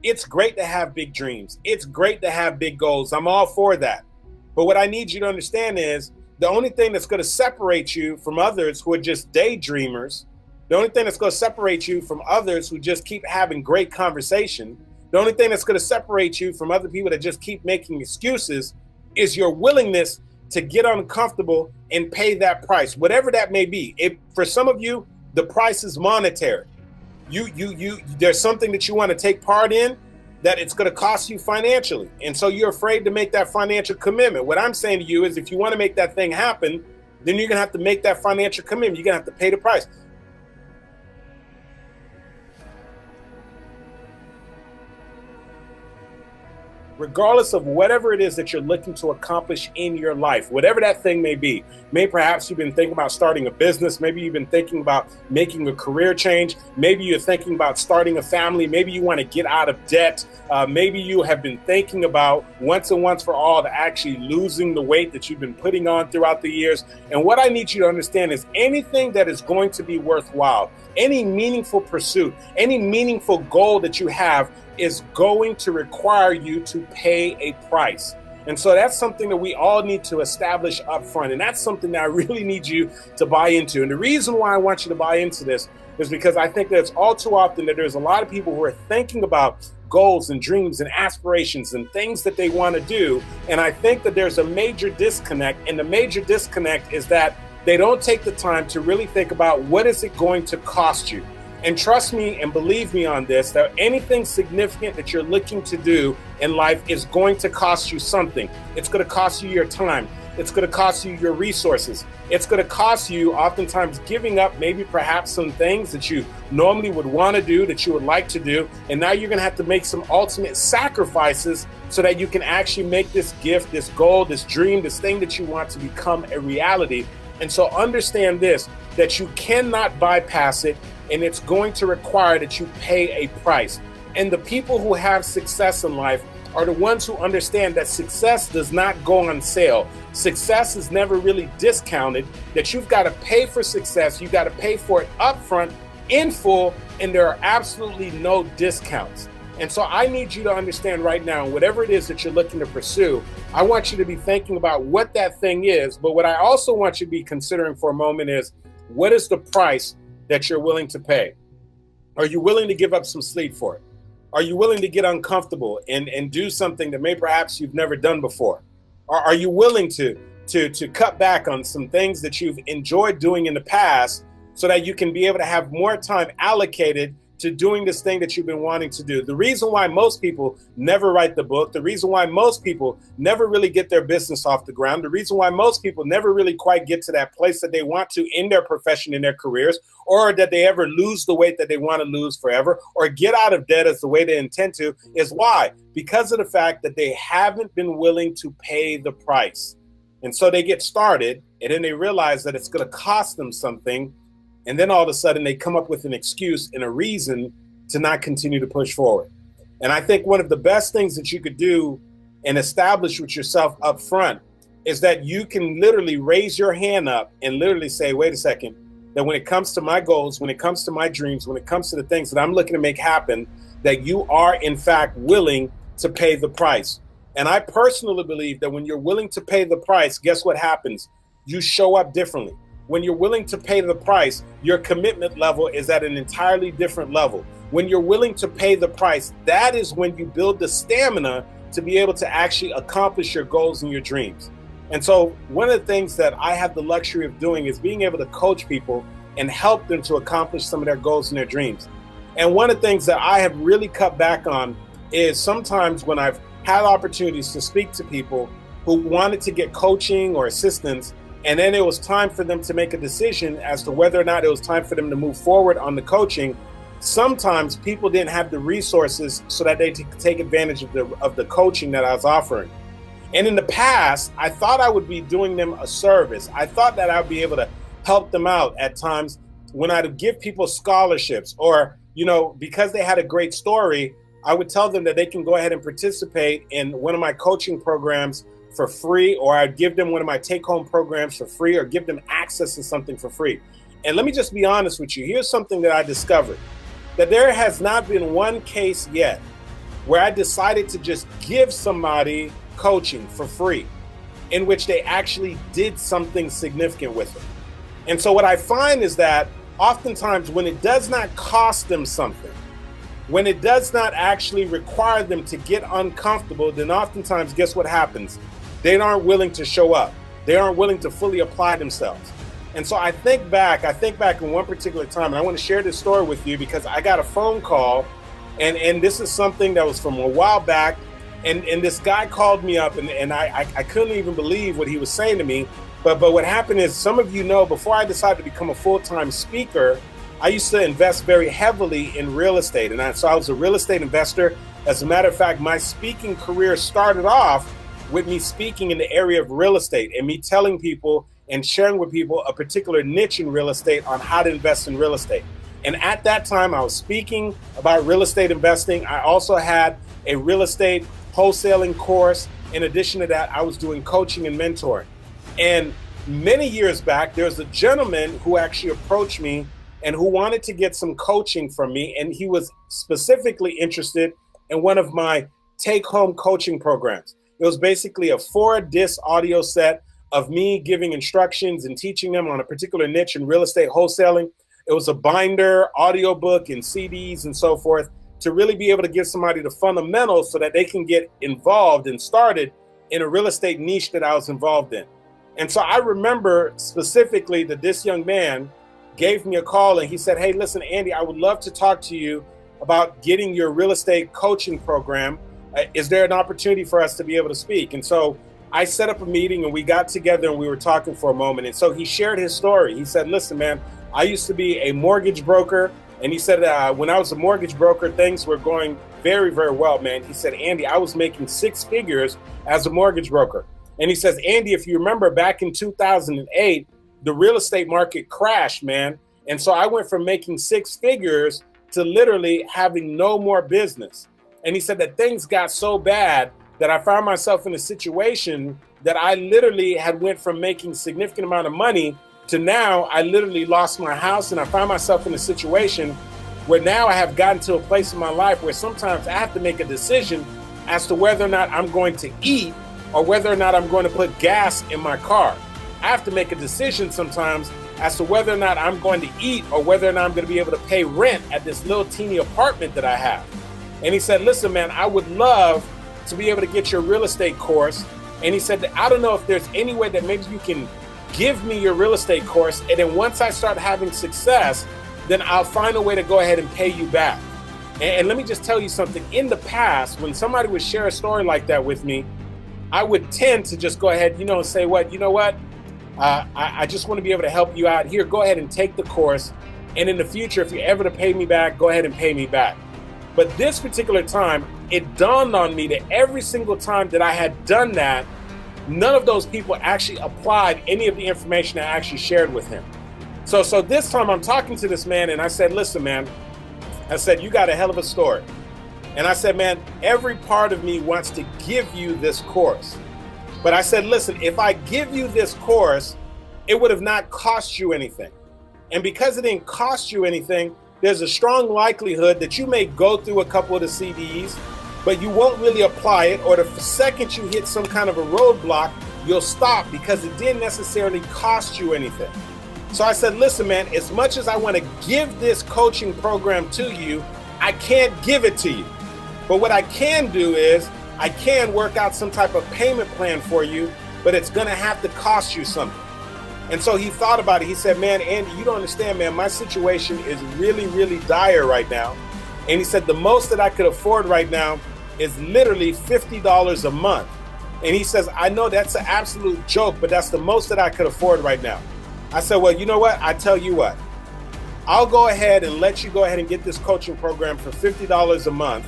It's great to have big dreams. It's great to have big goals. I'm all for that. But what I need you to understand is the only thing that's going to separate you from others who are just daydreamers, the only thing that's going to separate you from others who just keep having great conversation, the only thing that's going to separate you from other people that just keep making excuses is your willingness to get uncomfortable and pay that price, whatever that may be. For some of you, the price is monetary. There's something that you want to take part in that it's going to cost you financially. And so you're afraid to make that financial commitment. What I'm saying to you is if you want to make that thing happen, then you're going to have to make that financial commitment. You're going to have to pay the price. Regardless of whatever it is that you're looking to accomplish in your life, whatever that thing may be. Maybe perhaps you've been thinking about starting a business. Maybe you've been thinking about making a career change. Maybe you're thinking about starting a family. Maybe you want to get out of debt. Maybe you have been thinking about once and once for all to actually losing the weight that you've been putting on throughout the years. And what I need you to understand is anything that is going to be worthwhile, any meaningful pursuit, any meaningful goal that you have is going to require you to pay a price. And so that's something that we all need to establish up front. And that's something that I really need you to buy into. And the reason why I want you to buy into this is because I think that it's all too often that there's a lot of people who are thinking about goals and dreams and aspirations and things that they want to do. And I think that there's a major disconnect. And the major disconnect is that they don't take the time to really think about what is it going to cost you. And trust me and believe me on this, that anything significant that you're looking to do in life is going to cost you something. It's going to cost you your time. It's going to cost you your resources. It's going to cost you oftentimes giving up maybe perhaps some things that you normally would want to do, that you would like to do. And now you're going to have to make some ultimate sacrifices so that you can actually make this gift, this goal, this dream, this thing that you want to become a reality. And so understand this, that you cannot bypass it. And it's going to require that you pay a price. And the people who have success in life are the ones who understand that success does not go on sale. Success is never really discounted, that you've got to pay for success. You've got to pay for it upfront, in full, and there are absolutely no discounts. And so I need you to understand right now, whatever it is that you're looking to pursue, I want you to be thinking about what that thing is. But what I also want you to be considering for a moment is, what is the price that you're willing to pay? Are you willing to give up some sleep for it? Are you willing to get uncomfortable and do something that maybe perhaps you've never done before? Are you willing to cut back on some things that you've enjoyed doing in the past so that you can be able to have more time allocated to doing this thing that you've been wanting to do? The reason why most people never write the book, the reason why most people never really get their business off the ground, the reason why most people never really quite get to that place that they want to in their profession, in their careers, or that they ever lose the weight that they want to lose forever, or get out of debt as the way they intend to, is why? Because of the fact that they haven't been willing to pay the price. And so they get started, and then they realize that it's going to cost them something. And then all of a sudden they come up with an excuse and a reason to not continue to push forward. And I think one of the best things that you could do and establish with yourself up front is that you can literally raise your hand up and literally say, wait a second, that when it comes to my goals, when it comes to my dreams, when it comes to the things that I'm looking to make happen, that you are in fact willing to pay the price. And I personally believe that when you're willing to pay the price, guess what happens? You show up differently. When you're willing to pay the price, your commitment level is at an entirely different level. When you're willing to pay the price, that is when you build the stamina to be able to actually accomplish your goals and your dreams. And so one of the things that I have the luxury of doing is being able to coach people and help them to accomplish some of their goals and their dreams. And one of the things that I have really cut back on is sometimes when I've had opportunities to speak to people who wanted to get coaching or assistance, and then it was time for them to make a decision as to whether or not it was time for them to move forward on the coaching. Sometimes people didn't have the resources so that they could take advantage of the coaching that I was offering. And in the past, I thought I would be doing them a service. I thought that I'd be able to help them out at times when I'd give people scholarships or, because they had a great story, I would tell them that they can go ahead and participate in one of my coaching programs for free, or I'd give them one of my take-home programs for free, or give them access to something for free. And let me just be honest with you. Here's something that I discovered, that there has not been one case yet where I decided to just give somebody coaching for free, in which they actually did something significant with it. And so what I find is that oftentimes when it does not cost them something, when it does not actually require them to get uncomfortable, then oftentimes guess what happens? They aren't willing to show up. They aren't willing to fully apply themselves. And so I think back in one particular time, and I want to share this story with you because I got a phone call, and this is something that was from a while back, and this guy called me up, and I couldn't even believe what he was saying to me. But what happened is, some of you know, before I decided to become a full-time speaker, I used to invest very heavily in real estate. And so I was a real estate investor. As a matter of fact, my speaking career started off with me speaking in the area of real estate and me telling people and sharing with people a particular niche in real estate on how to invest in real estate. And at that time, I was speaking about real estate investing. I also had a real estate wholesaling course. In addition to that, I was doing coaching and mentoring. And many years back, there was a gentleman who actually approached me and who wanted to get some coaching from me. And he was specifically interested in one of my take-home coaching programs. It was basically a 4-disc audio set of me giving instructions and teaching them on a particular niche in real estate wholesaling. It was a binder, audiobook, and CDs and so forth to really be able to give somebody the fundamentals so that they can get involved and started in a real estate niche that I was involved in. And so I remember specifically that this young man gave me a call and he said, "Hey, listen, Andy, I would love to talk to you about getting your real estate coaching program. Is there an opportunity for us to be able to speak?" And so I set up a meeting and we got together and we were talking for a moment. And so he shared his story. He said, "Listen, man, I used to be a mortgage broker." And he said, when I was a mortgage broker, things were going very, very well, man. He said, "Andy, I was making 6 figures as a mortgage broker." And he says, "Andy, if you remember back in 2008, the real estate market crashed, man. And so I went from making 6 figures to literally having no more business." And he said that things got so bad that I found myself in a situation that I literally had went from making significant amount of money to now I literally lost my house, and I found myself in a situation where now I have gotten to a place in my life where sometimes I have to make a decision as to whether or not I'm going to eat or whether or not I'm going to put gas in my car. I have to make a decision sometimes as to whether or not I'm going to eat or whether or not I'm going to be able to pay rent at this little teeny apartment that I have. And he said, "Listen, man, I would love to be able to get your real estate course." And he said, "I don't know if there's any way that maybe you can give me your real estate course. And then once I start having success, then I'll find a way to go ahead and pay you back." And let me just tell you something. In the past, when somebody would share a story like that with me, I would tend to just go ahead, and say, I just want to be able to help you out here. Go ahead and take the course. And in the future, if you're ever to pay me back, go ahead and pay me back. But this particular time, it dawned on me that every single time that I had done that, none of those people actually applied any of the information I actually shared with him. So this time I'm talking to this man and I said, "Listen, man," I said, "you got a hell of a story." And I said, "Man, every part of me wants to give you this course." But I said, "Listen, if I give you this course, it would have not cost you anything. And because it didn't cost you anything, there's a strong likelihood that you may go through a couple of the CDs, but you won't really apply it, or the second you hit some kind of a roadblock, you'll stop because it didn't necessarily cost you anything." So I said, "Listen, man, as much as I want to give this coaching program to you, I can't give it to you. But what I can do is I can work out some type of payment plan for you, but it's going to have to cost you something." And so he thought about it. He said, "Man, Andy, you don't understand, man. My situation is really, really dire right now." And he said, "The most that I could afford right now is literally $50 a month." And he says, "I know that's an absolute joke, but that's the most that I could afford right now." I said, "Well, you know what? I tell you what, I'll go ahead and let you go ahead and get this coaching program for $50 a month,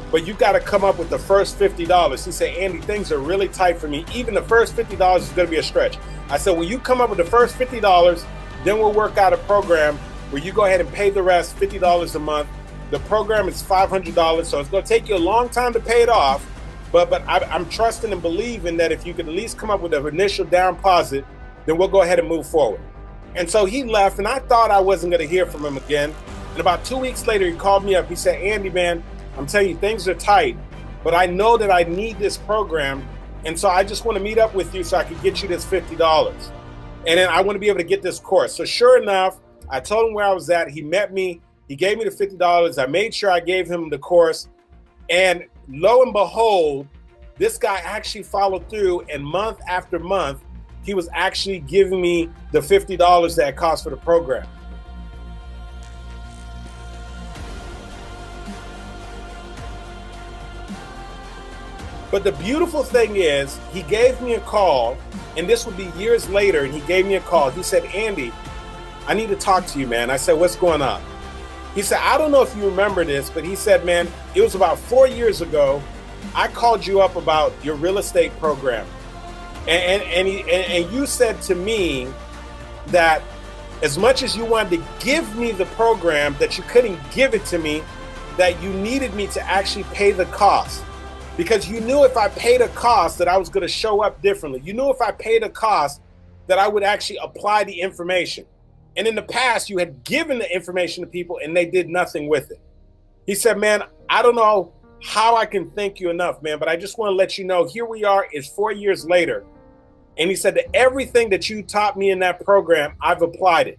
but you got to come up with the first $50. He said, "Andy, things are really tight for me. Even the first $50 is going to be a stretch." I said, "When you come up with the first $50, then we'll work out a program where you go ahead and pay the rest, $50 a month. The program is $500, so it's going to take you a long time to pay it off, but I'm trusting and believing that if you could at least come up with an initial down deposit, then we'll go ahead and move forward." And so he left, and I thought I wasn't going to hear from him again. And about 2 weeks later, he called me up. He said, "Andy, man, I'm telling you, things are tight. but I know that I need this program. And so I just want to meet up with you so I can get you this $50. And then I want to be able to get this course. So sure enough, I told him where I was at. He met me. He gave me the $50. I made sure I gave him the course. And lo and behold, this guy actually followed through, and month after month, he was actually giving me the $50 that it cost for the program. But the beautiful thing is, he gave me a call, and this would be years later, and he gave me a call. He said, Andy, I need to talk to you, man. I said, what's going on? He said, I don't know if you remember this, but he said, man, it was about 4 years ago, I called you up about your real estate program. And you said to me that as much as you wanted to give me the program, that you couldn't give it to me, that you needed me to actually pay the cost. Because you knew if I paid a cost that I was going to show up differently. You knew if I paid a cost that I would actually apply the information. And in the past, you had given the information to people and they did nothing with it. He said, man, I don't know how I can thank you enough, man, but I just want to let you know, here we are, it's 4 years later. And he said that everything that you taught me in that program, I've applied it.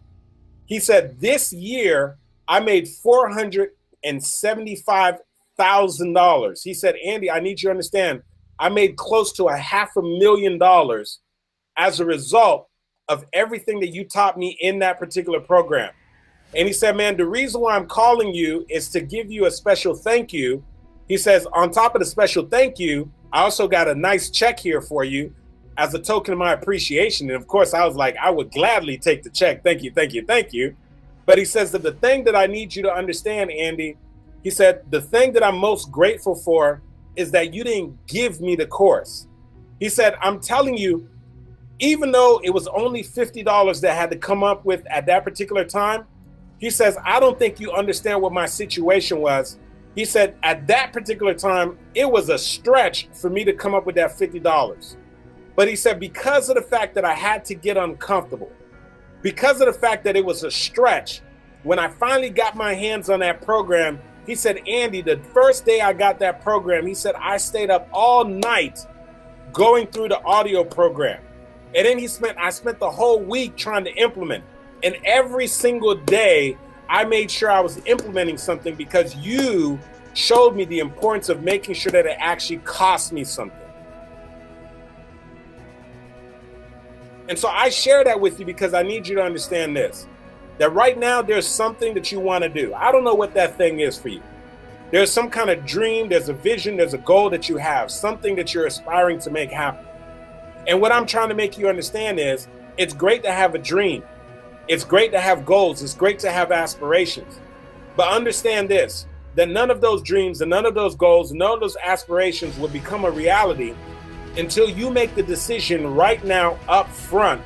He said, this year, I made $475,000. He said, Andy, I need you to understand, I made close to $500,000 as a result of everything that you taught me in that particular program. And he said, man, the reason why I'm calling you is to give you a special thank you. He says, on top of the special thank you, I also got a nice check here for you as a token of my appreciation. And of course, I was like, I would gladly take the check. Thank you, thank you, thank you. But he says that the thing that I need you to understand, Andy, he said, the thing that I'm most grateful for is that you didn't give me the course. He said, I'm telling you, even though it was only $50 that I had to come up with at that particular time, he says, I don't think you understand what my situation was. He said, at that particular time, it was a stretch for me to come up with that $50. But he said, because of the fact that I had to get uncomfortable, because of the fact that it was a stretch, when I finally got my hands on that program, he said, Andy, the first day I got that program, he said, I stayed up all night going through the audio program. And then I spent the whole week trying to implement. And every single day, I made sure I was implementing something because you showed me the importance of making sure that it actually cost me something. And so I share that with you because I need you to understand this, that right now there's something that you want to do. I don't know what that thing is for you. There's some kind of dream, there's a vision, there's a goal that you have, something that you're aspiring to make happen. And what I'm trying to make you understand is it's great to have a dream. It's great to have goals. It's great to have aspirations. But understand this, that none of those dreams and none of those goals, none of those aspirations will become a reality until you make the decision right now up front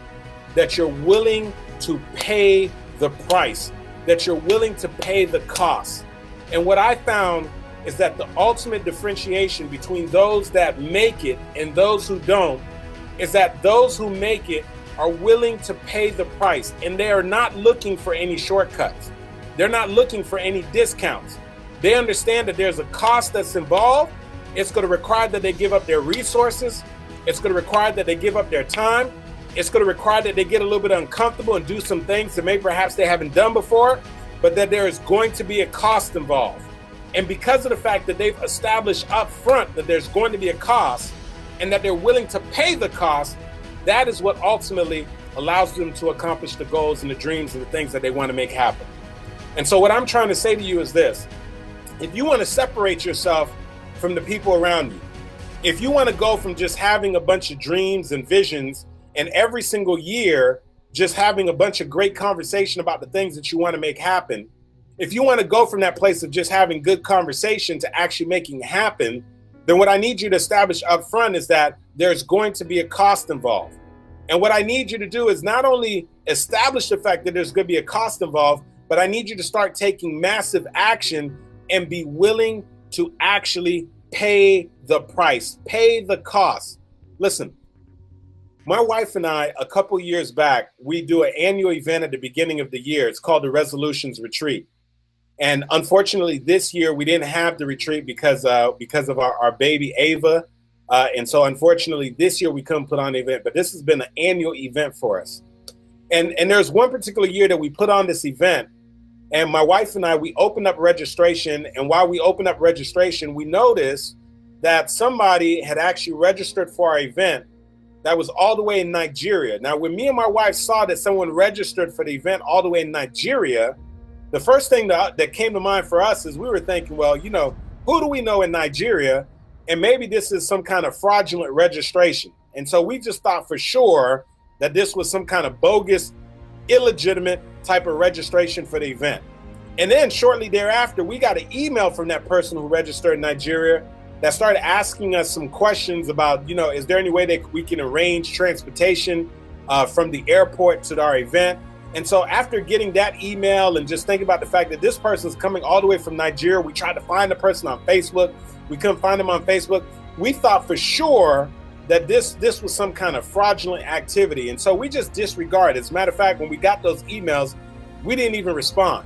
that you're willing to pay the price, that you're willing to pay the cost. And what I found is that the ultimate differentiation between those that make it and those who don't is that those who make it are willing to pay the price, and they are not looking for any shortcuts. They're not looking for any discounts. They understand that there's a cost that's involved. It's going to require that they give up their resources. It's going to require that they give up their time. It's going to require that they get a little bit uncomfortable and do some things that maybe perhaps they haven't done before, but that there is going to be a cost involved. And because of the fact that they've established up front that there's going to be a cost and that they're willing to pay the cost, that is what ultimately allows them to accomplish the goals and the dreams and the things that they want to make happen. And so what I'm trying to say to you is this: if you want to separate yourself from the people around you, if you want to go from just having a bunch of dreams and visions and every single year just having a bunch of great conversation about the things that you want to make happen, if you want to go from that place of just having good conversation to actually making it happen, then what I need you to establish up front is that there's going to be a cost involved. And what I need you to do is not only establish the fact that there's going to be a cost involved, but I need you to start taking massive action and be willing to actually pay the price, pay the cost. Listen, my wife and I, a couple years back, we do an annual event at the beginning of the year. It's called the Resolutions Retreat. And unfortunately, this year we didn't have the retreat because of our baby Ava. And so unfortunately, this year we couldn't put on the event, but this has been an annual event for us. And there's one particular year that we put on this event, and my wife and I, we opened up registration. And while we opened up registration, we noticed that somebody had actually registered for our event that was all the way in Nigeria. Now, when me and my wife saw that someone registered for the event all the way in Nigeria, the first thing that came to mind for us is we were thinking, well, you know, who do we know in Nigeria? And maybe this is some kind of fraudulent registration. And so we just thought for sure that this was some kind of bogus, illegitimate type of registration for the event. And then shortly thereafter, we got an email from that person who registered in Nigeria that started asking us some questions about, you know, is there any way that we can arrange transportation from the airport to our event? And so after getting that email and just thinking about the fact that this person is coming all the way from Nigeria, we tried to find the person on Facebook. We couldn't find them on Facebook. We thought for sure that this was some kind of fraudulent activity. And so we just disregarded. As a matter of fact, when we got those emails, we didn't even respond.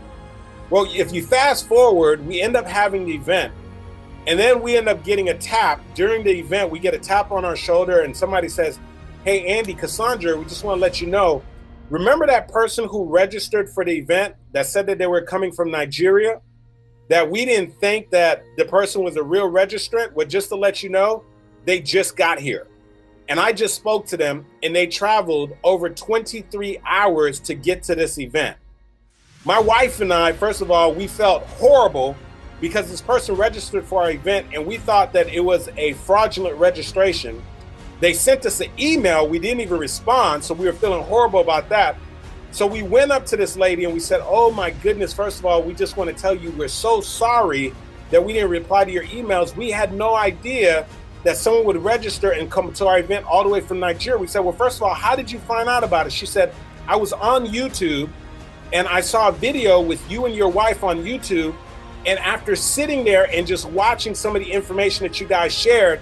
Well, if you fast forward, we end up having the event. And then we end up getting a tap during the event. We get a tap on our shoulder and somebody says, hey, Andy, Cassandra, we just want to let you know, remember that person who registered for the event that said that they were coming from Nigeria? That we didn't think that the person was a real registrant? Well, just to let you know, they just got here. And I just spoke to them and they traveled over 23 hours to get to this event. My wife and I, first of all, we felt horrible because this person registered for our event and we thought that it was a fraudulent registration. They sent us an email. We didn't even respond. So we were feeling horrible about that. So we went up to this lady and we said, oh my goodness, first of all, we just want to tell you we're so sorry that we didn't reply to your emails. We had no idea that someone would register and come to our event all the way from Nigeria. We said, well, first of all, how did you find out about it? She said, I was on YouTube and I saw a video with you and your wife on YouTube. And after sitting there and just watching some of the information that you guys shared,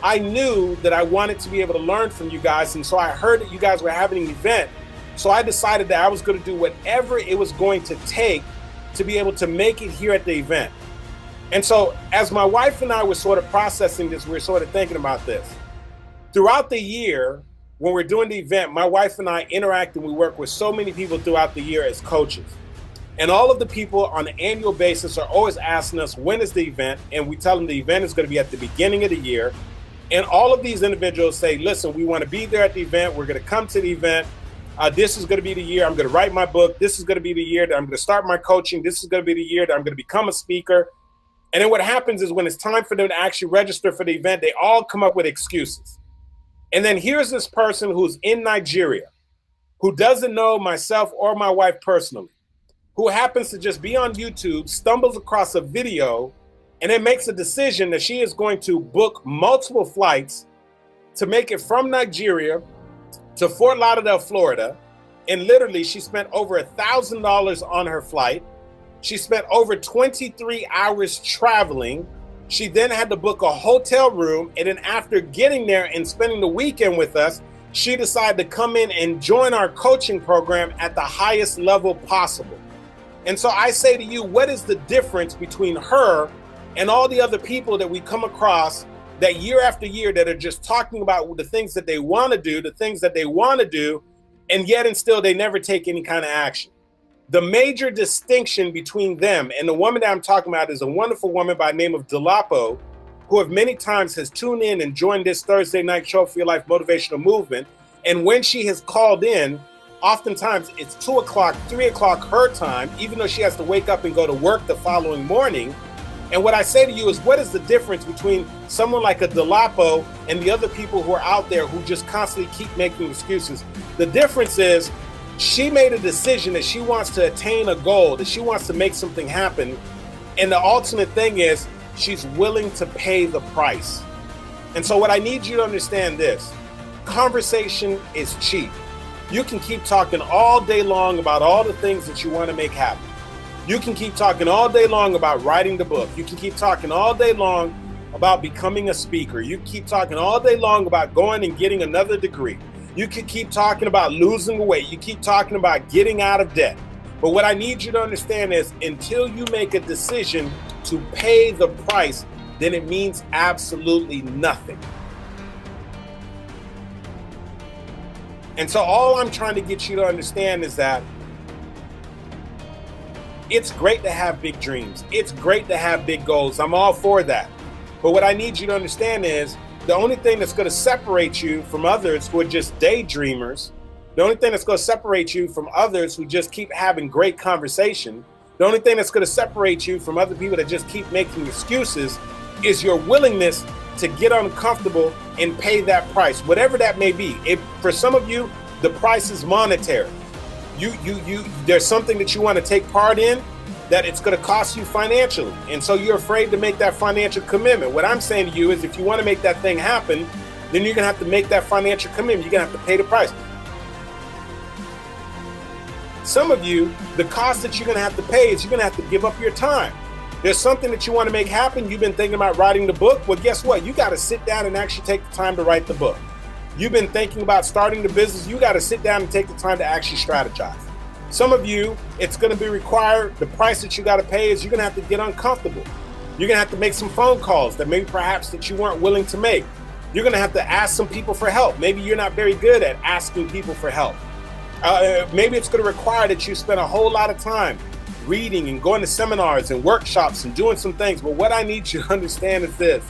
I knew that I wanted to be able to learn from you guys. And so I heard that you guys were having an event. So I decided that I was going to do whatever it was going to take to be able to make it here at the event. And so as my wife and I were sort of processing this, we were sort of thinking about this. Throughout the year, when we're doing the event, my wife and I interact and we work with so many people throughout the year as coaches. And all of the people on an annual basis are always asking us, when is the event? And we tell them the event is going to be at the beginning of the year. And all of these individuals say, listen, we want to be there at the event. We're going to come to the event. This is going to be the year I'm going to write my book. This is going to be the year that I'm going to start my coaching. This is going to be the year that I'm going to become a speaker. And then what happens is when it's time for them to actually register for the event, they all come up with excuses. And then here's this person who's in Nigeria, who doesn't know myself or my wife personally, who happens to just be on YouTube, stumbles across a video, and then makes a decision that she is going to book multiple flights to make it from Nigeria to Fort Lauderdale, Florida. And literally she spent over $1,000 on her flight. She spent over 23 hours traveling. She then had to book a hotel room. And then after getting there and spending the weekend with us, she decided to come in and join our coaching program at the highest level possible. And so I say to you, what is the difference between her and all the other people that we come across that year after year that are just talking about the things that they want to do, the things that they want to do, and yet and still they never take any kind of action? The major distinction between them and the woman that I'm talking about is a wonderful woman by the name of Dolapo, who have many times has tuned in and joined this Thursday night show for Your Life Motivational Movement. And when she has called in, oftentimes it's 2 o'clock, 3 o'clock her time, even though she has to wake up and go to work the following morning. And what I say to you is, what is the difference between someone like a Dolapo and the other people who are out there who just constantly keep making excuses? The difference is she made a decision that she wants to attain a goal, that she wants to make something happen. And the ultimate thing is she's willing to pay the price. And so what I need you to understand this, conversation is cheap. You can keep talking all day long about all the things that you want to make happen. You can keep talking all day long about writing the book. You can keep talking all day long about becoming a speaker. You can keep talking all day long about going and getting another degree. You can keep talking about losing weight. You keep talking about getting out of debt. But what I need you to understand is until you make a decision to pay the price, then it means absolutely nothing. And so all I'm trying to get you to understand is that it's great to have big dreams. It's great to have big goals. I'm all for that. But what I need you to understand is the only thing that's going to separate you from others who are just daydreamers, the only thing that's going to separate you from others who just keep having great conversation, the only thing that's going to separate you from other people that just keep making excuses is your willingness to get uncomfortable and pay that price, whatever that may be. If for some of you, the price is monetary. There's something that you want to take part in that it's going to cost you financially. And so you're afraid to make that financial commitment. What I'm saying to you is if you want to make that thing happen, then you're going to have to make that financial commitment. You're going to have to pay the price. Some of you, the cost that you're going to have to pay is you're going to have to give up your time. There's something that you want to make happen. You've been thinking about writing the book. Well, guess what? You got to sit down and actually take the time to write the book. You've been thinking about starting the business. You got to sit down and take the time to actually strategize. Some of you, it's going to be required. The price that you got to pay is you're going to have to get uncomfortable. You're going to have to make some phone calls that maybe perhaps that you weren't willing to make. You're going to have to ask some people for help. Maybe you're not very good at asking people for help. Maybe it's going to require that you spend a whole lot of time reading and going to seminars and workshops and doing some things. But what I need you to understand is this,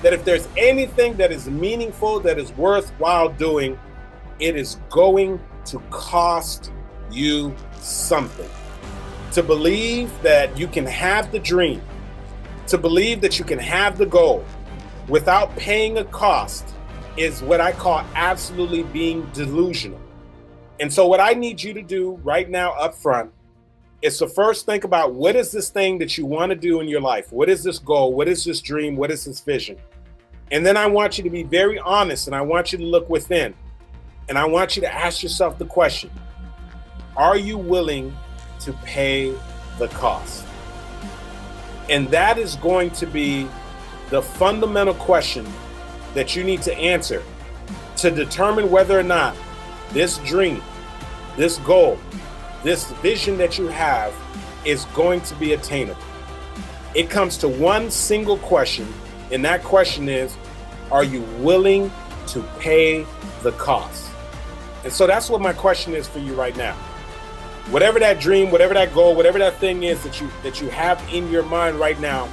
that if there's anything that is meaningful, that is worthwhile doing, it is going to cost you something. To believe that you can have the dream, to believe that you can have the goal without paying a cost is what I call absolutely being delusional. And so what I need you to do right now up front is to first think about what is this thing that you want to do in your life? What is this goal? What is this dream? What is this vision? And then I want you to be very honest and I want you to look within and I want you to ask yourself the question, are you willing to pay the cost? And that is going to be the fundamental question that you need to answer to determine whether or not this dream, this goal, this vision that you have is going to be attainable. It comes to one single question, and that question is, are you willing to pay the cost? And so that's what my question is for you right now. Whatever that dream, whatever that goal, whatever that thing is that you have in your mind right now,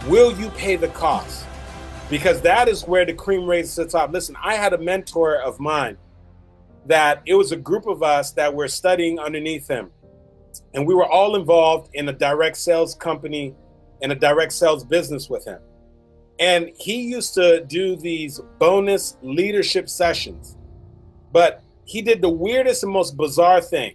will you pay the cost? Because that is where the cream rises to the top. Listen, I had a mentor of mine that it was a group of us that were studying underneath him. And we were all involved in a direct sales company and a direct sales business with him. And he used to do these bonus leadership sessions. But he did the weirdest and most bizarre thing.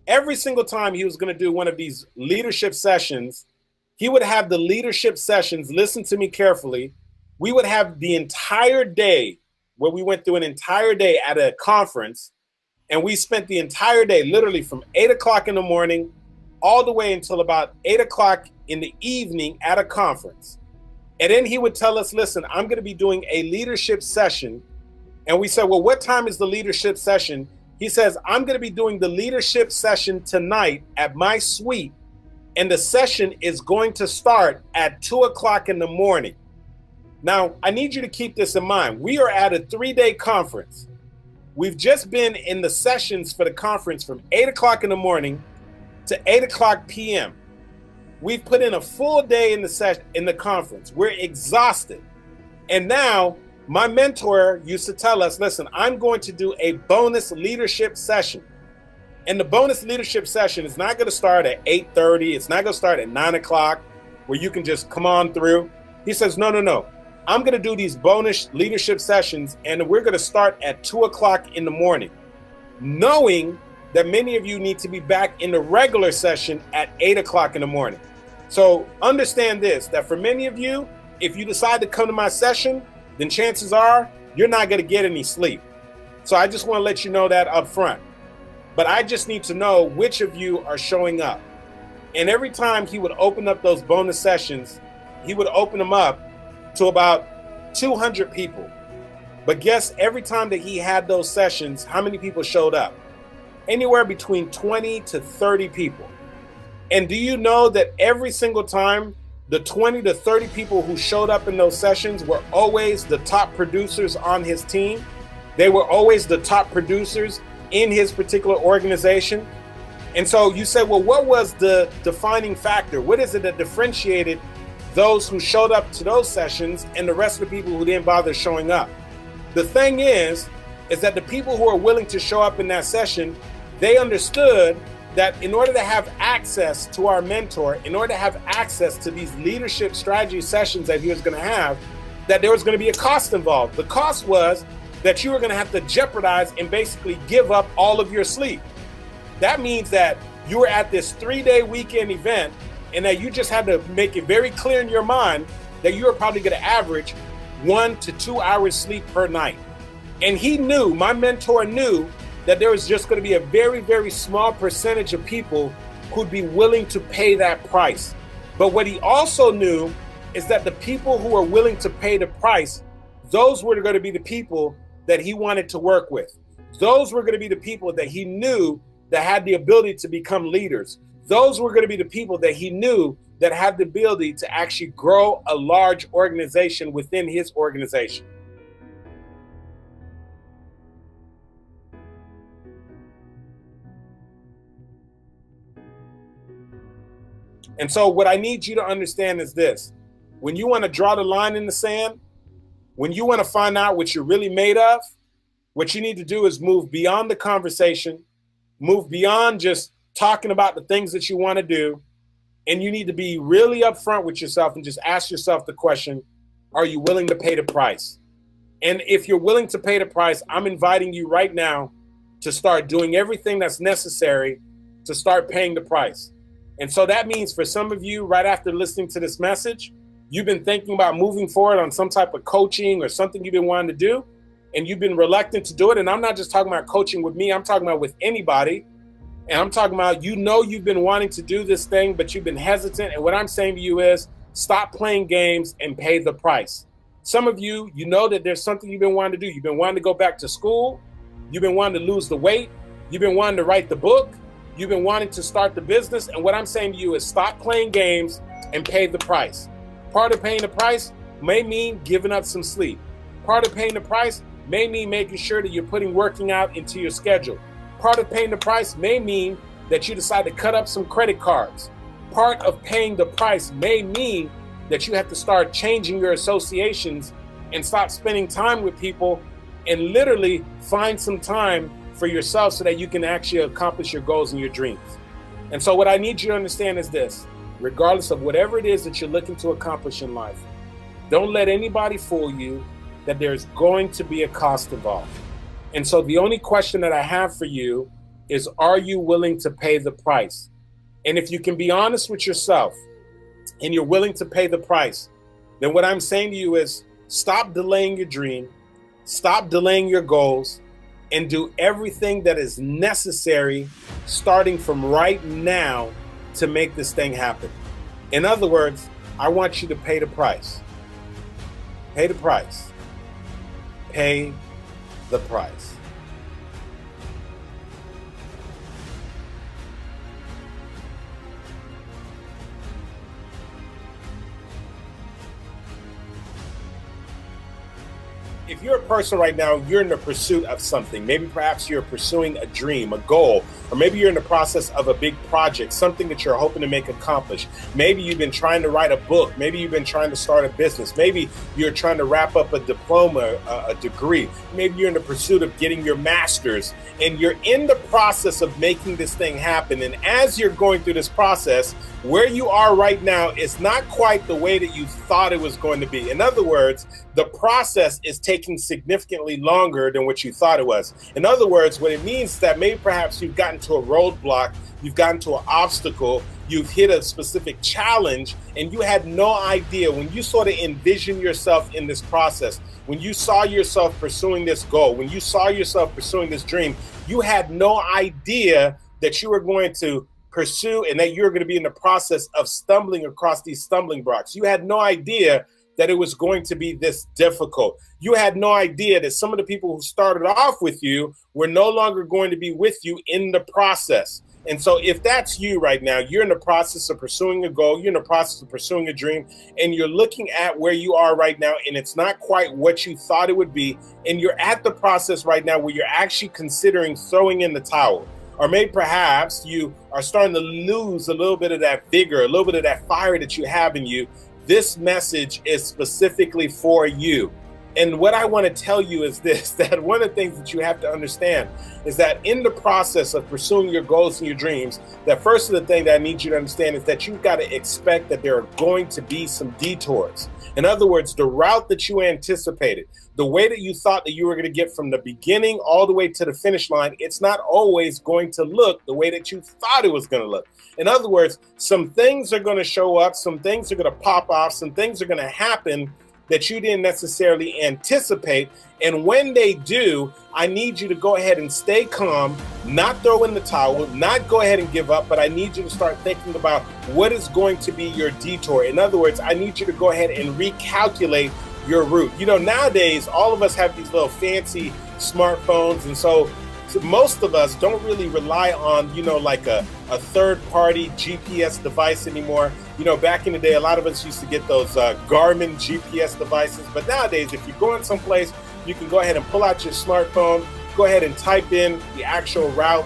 Every single time he was going to do one of these leadership sessions, he would have the leadership sessions, listen to me carefully, we would have the entire day where we went through an entire day at a conference, and we spent the entire day literally from 8 o'clock in the morning all the way until about 8 o'clock in the evening at a conference. And then he would tell us, listen, I'm going to be doing a leadership session. And we said, well, what time is the leadership session? He says, I'm going to be doing the leadership session tonight at my suite. And the session is going to start at 2 o'clock in the morning. Now, I need you to keep this in mind. We are at a 3-day conference. We've just been in the sessions for the conference from 8 o'clock in the morning to 8 o'clock p.m. We've put in a full day in the conference. We're exhausted. And now my mentor used to tell us, listen, I'm going to do a bonus leadership session. And the bonus leadership session is not going to start at 8:30. It's not going to start at 9 o'clock where you can just come on through. He says, no. I'm going to do these bonus leadership sessions and we're going to start at 2 o'clock in the morning, knowing that many of you need to be back in the regular session at 8 o'clock in the morning. So understand this, that for many of you, if you decide to come to my session, then chances are you're not going to get any sleep. So I just want to let you know that up front. But I just need to know which of you are showing up. And every time he would open up those bonus sessions, he would open them up to about 200 people. But guess every time that he had those sessions, how many people showed up? anywhere between 20 to 30 people. And do you know that every single time the 20 to 30 people who showed up in those sessions were always the top producers on his team? They were always the top producers in his particular organization. And so you say, well, what was the defining factor? What is it that differentiated those who showed up to those sessions and the rest of the people who didn't bother showing up? The thing is that the people who are willing to show up in that session, they understood that in order to have access to our mentor, in order to have access to these leadership strategy sessions that he was going to have, that there was going to be a cost involved. The cost was that you were going to have to jeopardize and basically give up all of your sleep. That means that you were at this 3-day weekend event and that you just had to make it very clear in your mind that you were probably going to average 1 to 2 hours sleep per night. And he knew, my mentor knew, that there was just going to be a very, very small percentage of people who'd be willing to pay that price. But what he also knew is that the people who were willing to pay the price, those were going to be the people that he wanted to work with. Those were going to be the people that he knew that had the ability to become leaders. Those were going to be the people that he knew that had the ability to actually grow a large organization within his organization. And so what I need you to understand is this: when you want to draw the line in the sand, when you want to find out what you're really made of, what you need to do is move beyond the conversation, move beyond just talking about the things that you want to do. And you need to be really upfront with yourself and just ask yourself the question, are you willing to pay the price? And if you're willing to pay the price, I'm inviting you right now to start doing everything that's necessary to start paying the price. And so that means for some of you, right after listening to this message, you've been thinking about moving forward on some type of coaching or something you've been wanting to do, and you've been reluctant to do it. And I'm not just talking about coaching with me, I'm talking about with anybody. And I'm talking about, you've been wanting to do this thing, but you've been hesitant. And what I'm saying to you is stop playing games and pay the price. Some of you, you know that there's something you've been wanting to do. You've been wanting to go back to school. You've been wanting to lose the weight. You've been wanting to write the book. You've been wanting to start the business. And what I'm saying to you is stop playing games and pay the price. Part of paying the price may mean giving up some sleep. Part of paying the price may mean making sure that you're putting working out into your schedule. Part of paying the price may mean that you decide to cut up some credit cards. Part of paying the price may mean that you have to start changing your associations and stop spending time with people and literally find some time for yourself so that you can actually accomplish your goals and your dreams. And so what I need you to understand is this: regardless of whatever it is that you're looking to accomplish in life, don't let anybody fool you that there's going to be a cost involved. And so the only question that I have for you is, are you willing to pay the price? And if you can be honest with yourself and you're willing to pay the price, then what I'm saying to you is stop delaying your dream, stop delaying your goals, and do everything that is necessary starting from right now to make this thing happen. In other words, I want you to pay the price. Pay the price. Pay the price. If you're a person right now, you're in the pursuit of something. Maybe perhaps you're pursuing a dream, a goal, or maybe you're in the process of a big project, something that you're hoping to make accomplished. Maybe you've been trying to write a book. Maybe you've been trying to start a business. Maybe you're trying to wrap up a diploma, a degree. Maybe you're in the pursuit of getting your master's, and you're in the process of making this thing happen. And as you're going through this process, where you are right now is not quite the way that you thought it was going to be. In other words, the process is taking significantly longer than what you thought it was. In other words, what it means is that maybe perhaps you've gotten to a roadblock, you've gotten to an obstacle, you've hit a specific challenge, and you had no idea when you sort of envisioned yourself in this process, when you saw yourself pursuing this goal, when you saw yourself pursuing this dream, you had no idea that you were going to pursue and that you're going to be in the process of stumbling across these stumbling blocks. You had no idea that it was going to be this difficult. You had no idea that some of the people who started off with you were no longer going to be with you in the process. And so if that's you right now, you're in the process of pursuing a goal, you're in the process of pursuing a dream, and you're looking at where you are right now, and it's not quite what you thought it would be, and you're at the process right now where you're actually considering throwing in the towel. Or maybe perhaps you are starting to lose a little bit of that vigor, a little bit of that fire that you have in you. This message is specifically for you. And what I want to tell you is this, that one of the things that you have to understand is that in the process of pursuing your goals and your dreams, that first of the thing that I need you to understand is that you've got to expect that there are going to be some detours. In other words, the route that you anticipated, the way that you thought that you were going to get from the beginning all the way to the finish line, it's not always going to look the way that you thought it was going to look. In other words, some things are going to show up, some things are going to pop off, some things are going to happen that you didn't necessarily anticipate. And when they do, I need you to go ahead and stay calm, not throw in the towel, not go ahead and give up, but I need you to start thinking about what is going to be your detour. In other words, I need you to go ahead and recalculate your route. You know, nowadays, all of us have these little fancy smartphones. And so most of us don't really rely on, like a third-party GPS device anymore. Back in the day, a lot of us used to get those Garmin GPS devices. But nowadays, if you're going someplace, you can go ahead and pull out your smartphone, go ahead and type in the actual route,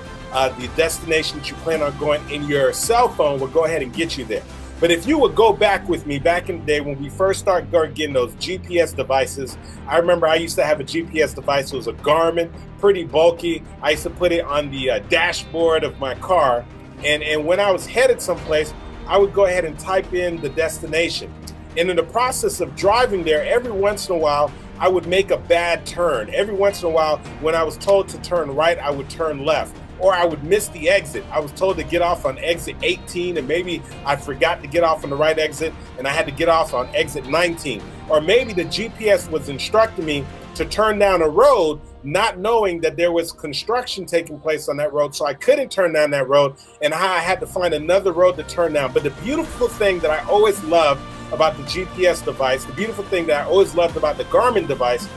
the destination that you plan on going, and your cell phone will go ahead and get you there. But if you would go back with me back in the day when we first started getting those GPS devices, I remember I used to have a GPS device. It was a Garmin, pretty bulky. I used to put it on the dashboard of my car. And when I was headed someplace, I would go ahead and type in the destination. And in the process of driving there, every once in a while, I would make a bad turn. Every once in a while, when I was told to turn right, I would turn left. Or I would miss the exit. I was told to get off on exit 18, and maybe I forgot to get off on the right exit, and I had to get off on exit 19. Or maybe the GPS was instructing me to turn down a road, not knowing that there was construction taking place on that road, so I couldn't turn down that road, and I had to find another road to turn down. But the beautiful thing that I always loved about the GPS device, the beautiful thing that I always loved about the Garmin device,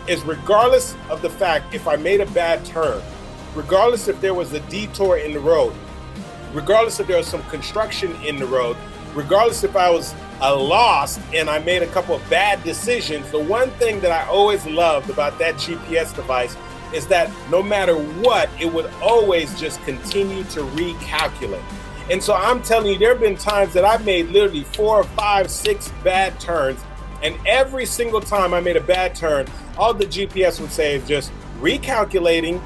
is regardless of the fact if I made a bad turn, regardless if there was a detour in the road, regardless if there was some construction in the road, regardless if I was lost and I made a couple of bad decisions, the one thing that I always loved about that GPS device is that no matter what, it would always just continue to recalculate. And so I'm telling you, there have been times that I've made literally 4, 5, 6 bad turns, and every single time I made a bad turn, all the GPS would say is just recalculating,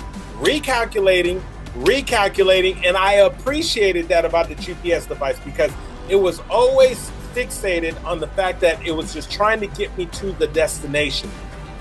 and I appreciated that about the GPS device because it was always fixated on the fact that it was just trying to get me to the destination.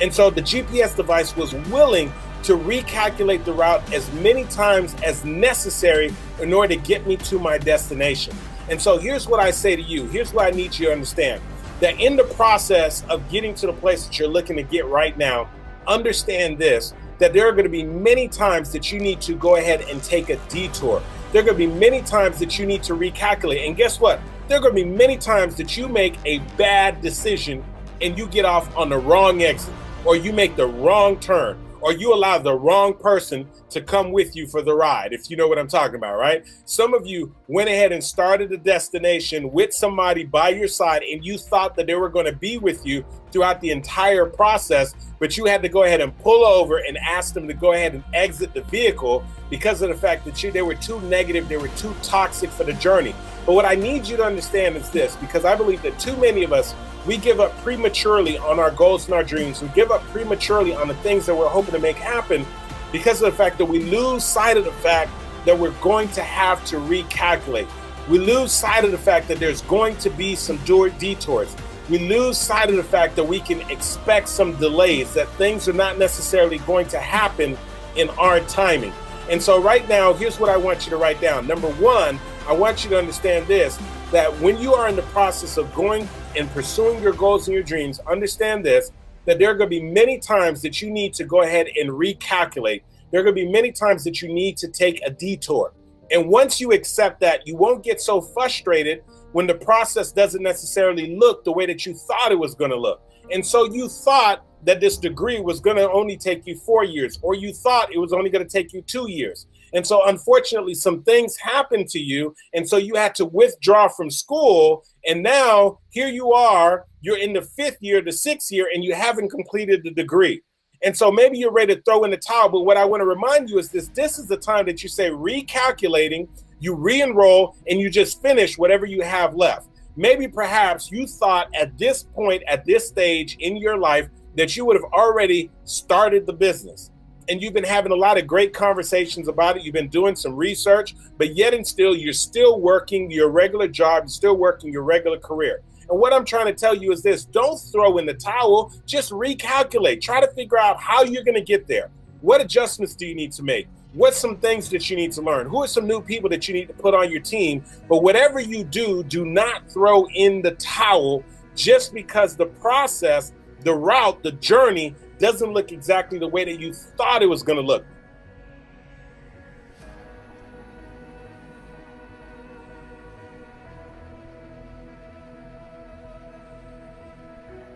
And so the GPS device was willing to recalculate the route as many times as necessary in order to get me to my destination. And so here's what I say to you. Here's what I need you to understand. That in the process of getting to the place that you're looking to get right now, understand this, that there are going to be many times that you need to go ahead and take a detour. There are going to be many times that you need to recalculate. And guess what? There are going to be many times that you make a bad decision and you get off on the wrong exit, or you make the wrong turn, or you allow the wrong person to come with you for the ride, if you know what I'm talking about, right? Some of you went ahead and started a destination with somebody by your side, and you thought that they were going to be with you throughout the entire process, but you had to go ahead and pull over and ask them to go ahead and exit the vehicle because of the fact that they were too negative, they were too toxic for the journey. But what I need you to understand is this, because I believe that too many of us, we give up prematurely on our goals and our dreams. We give up prematurely on the things that we're hoping to make happen because of the fact that we lose sight of the fact that we're going to have to recalculate. We lose sight of the fact that there's going to be some detours. We lose sight of the fact that we can expect some delays, that things are not necessarily going to happen in our timing. And so right now, here's what I want you to write down. Number one, I want you to understand this, that when you are in the process of going and pursuing your goals and your dreams, understand this, that there are going to be many times that you need to go ahead and recalculate. There are going to be many times that you need to take a detour. And once you accept that, you won't get so frustrated when the process doesn't necessarily look the way that you thought it was going to look. And so you thought that this degree was going to only take you 4 years, or you thought it was only going to take you 2 years. And so unfortunately, some things happened to you. And so you had to withdraw from school. And now here you are, you're in the 5th year, the 6th year, and you haven't completed the degree. And so maybe you're ready to throw in the towel. But what I want to remind you is this is the time that you say recalculating, you re-enroll, and you just finish whatever you have left. Maybe perhaps you thought at this point, at this stage in your life, that you would have already started the business. And you've been having a lot of great conversations about it. You've been doing some research, but yet and still, you're still working your regular job. You're still working your regular career. And what I'm trying to tell you is this: don't throw in the towel, just recalculate. Try to figure out how you're going to get there. What adjustments do you need to make? What's some things that you need to learn? Who are some new people that you need to put on your team? But whatever you do, do not throw in the towel just because the process, the route, the journey doesn't look exactly the way that you thought it was going to look.